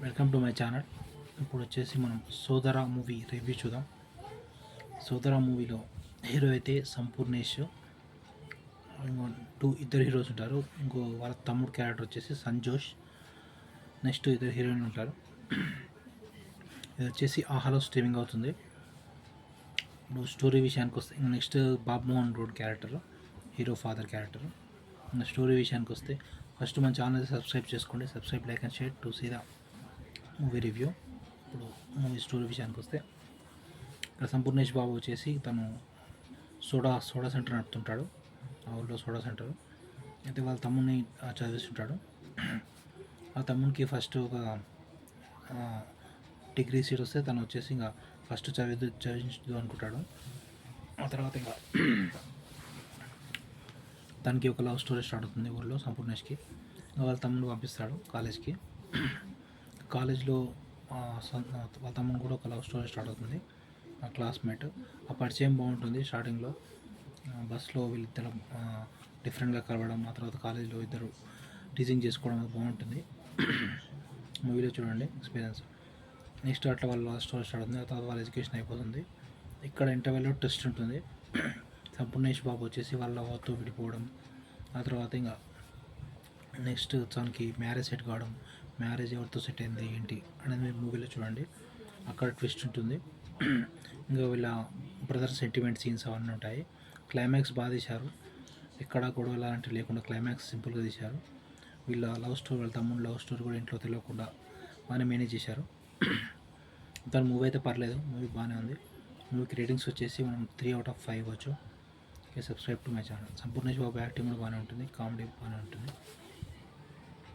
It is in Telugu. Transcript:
Welcome to my channel. ఇప్పుడు వచ్చేసి మనం సోదర మూవీ రివ్యూ చూద్దాం. సోదర మూవీలో హీరో అయితే సంపూర్ణేష్, ఇద్దరు హీరోస్ ఉంటారు. ఇంకో వాళ్ళ తమ్ముడు క్యారెక్టర్ వచ్చేసి సంజోష్, నెక్స్ట్ ఇద్దరు హీరోయిన్ ఉంటారు. ఇది వచ్చేసి ఆహాలో స్ట్రీమింగ్ అవుతుంది. ఇప్పుడు స్టోరీ విషయానికి వస్తే next Babumohan road character, hero father character. Story విషయానికి వస్తే ఫస్ట్ మన ఛానల్ సబ్స్క్రైబ్ చేసుకోండి. Subscribe, like and share to see the movie review. ఇప్పుడు మూవీ స్టోరీ విషయానికి వస్తే ఇక్కడ సంపూర్ణేష్ బాబు వచ్చేసి తను సోడా సెంటర్ నడుపుతుంటాడు. ఆ ఊళ్ళో సోడా సెంటర్. అయితే వాళ్ళ తమ్ముడిని చదివిస్తుంటాడు. ఆ తమ్మునికి ఫస్ట్ ఒక డిగ్రీ సీట్ వస్తే తను వచ్చేసి ఇంకా ఫస్ట్ చదివించదు అనుకుంటాడు. ఆ తర్వాత ఇంకా తనకి ఒక లవ్ స్టోరీ స్టార్ట్ అవుతుంది ఊళ్ళో సంపూర్ణేష్కి. వాళ్ళ తమ్ముడు పంపిస్తాడు కాలేజ్కి. కాలేజ్లో వాళ్ళ తమ్ముడు కూడా ఒక లవ్ స్టోరీ స్టార్ట్ అవుతుంది. ఆ క్లాస్మేట్ ఆ పరిచయం బాగుంటుంది. స్టార్టింగ్లో బస్లో వీళ్ళిద్దరు డిఫరెంట్గా కలవడం, ఆ తర్వాత కాలేజ్లో ఇద్దరు టీచింగ్ చేసుకోవడం బాగుంటుంది. మూవీలో చూడండి ఎక్స్పీరియన్స్. నెక్స్ట్ అట్లా వాళ్ళ లవ్ స్టోరీ స్టార్ట్ అవుతుంది. ఆ తర్వాత వాళ్ళ ఎడ్యుకేషన్ అయిపోతుంది. ఇక్కడ ఇంటర్వెల్లో టెస్ట్ ఉంటుంది. సంపూర్ణేష్ బాబు వచ్చేసి వాళ్ళ లవ్తో విడిపోవడం, ఆ తర్వాత ఇంకా నెక్స్ట్ తనకి మ్యారేజ్ సెట్ కావడం, మ్యారేజ్ ఎవరితో సెట్ అయింది ఏంటి అనేది మీరు మూవీలో చూడండి. అక్కడ ట్విస్ట్ ఉంటుంది. ఇంకా వీళ్ళ బ్రదర్ సెంటిమెంట్ సీన్స్ అవన్నీ ఉంటాయి. క్లైమాక్స్ బాగా తీశారు. ఎక్కడ గొడవ లాంటివి లేకుండా క్లైమాక్స్ సింపుల్గా తీశారు. వీళ్ళ లవ్ స్టోరీ, వాళ్ళ తమ్ముడు లవ్ స్టోరీ కూడా ఇంట్లో తెలియకుండా బాగానే మేనేజ్ చేశారు. దాని మూవీ అయితే పర్లేదు, మూవీ బాగానే ఉంది. మూవీకి రేటింగ్స్ వచ్చేసి మనం 3/5 ఇవ్వచ్చు. Subscribe to my channel. Sampoornesh Babu acting కూడా బాగానే ఉంటుంది, కామెడీ బాగానే ఉంటుంది.